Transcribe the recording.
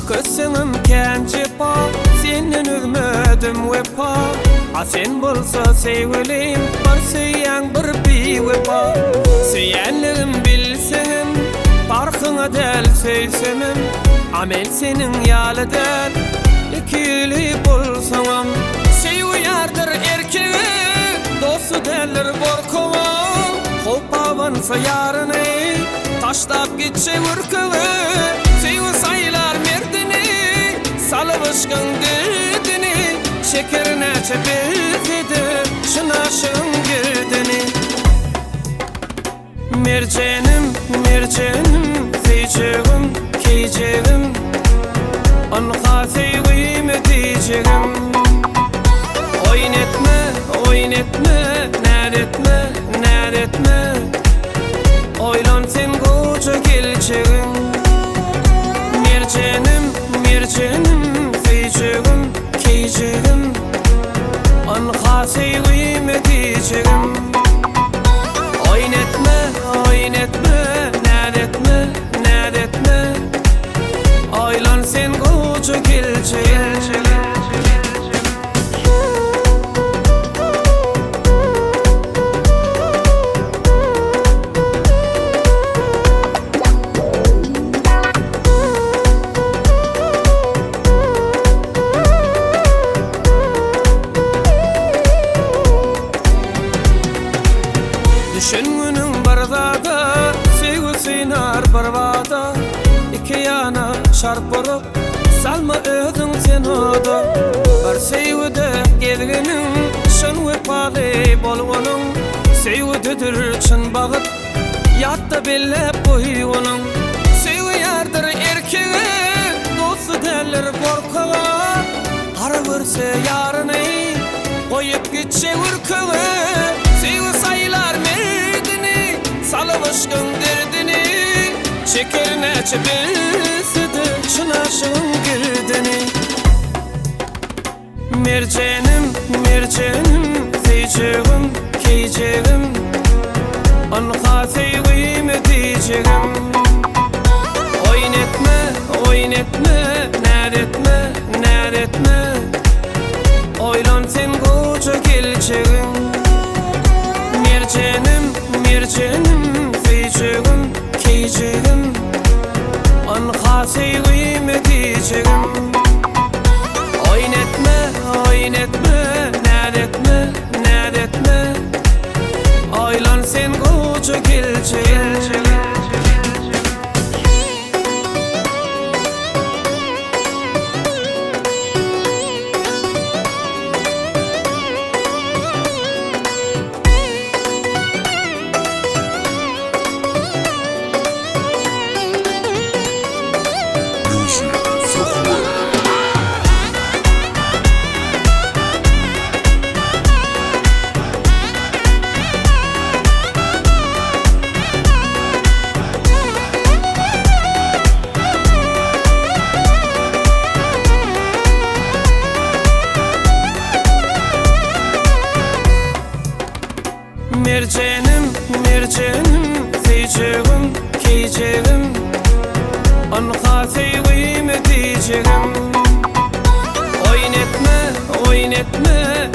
Kızsınım kence pa, senin üzmedim vefa. A sen bolsa sevgilim, bir seyen bir bivefa. Seyenligim bilsenim, farkına del sevsemim. Amel senin yalı del, ikili bolsanam. Sevgi yardır erkeği, dostu derler borkova. Kopavansa yarını, taşlap gitse vırkığı. Sevgi sayılar merdini, salıvışkın girdini. Şekerine çepildi, şınaşın girdini. Mercenim, mercenim, feyceğim, keyceğim. Anka sevgim edeceğim. Oynetme, oynetme, neretme, neretme. Oylan sen koca geleceğim. Mercenim, mercenim, feyceğim, keyceğim. Anka sevgim edeceğim. Oynetme, oynetme, neretme, neretme. Oylan sen koca geleceğim. Düşüngünün bardada, sevgi sinar barbada. İki yana şarpırıp, salma ödün sen oda. Bir sevgide gelginin, şın vefalı bolğunun. Sevgidedir çın bağıt, yatta bellep boyunun. Sevgi yardır erkeği, dostu derler korkağa. Har verse yarını, koyup gitse vırkığı. Sevgi sayılar merdini, salıvışkın derdini. Şekerine çepilsidi, şınaşın girdini. Mercenim, mercenim, feyceğim, keyceğim. Anka sevgim edeceğim. Oynetme, oynetme, neretme, neretme. Oylan sen koca geleceğim. Mercenim, mercenim, feyceğim, keyceğim. Anka sevgim edeceğim. Oynetme, oynetme, neretme, neretme. Oylan sen koca geleceğim. Mercenim, mercenim, feyceğim, keyceğim. Anka sevgim edeceğim. Oynetme, oynetme,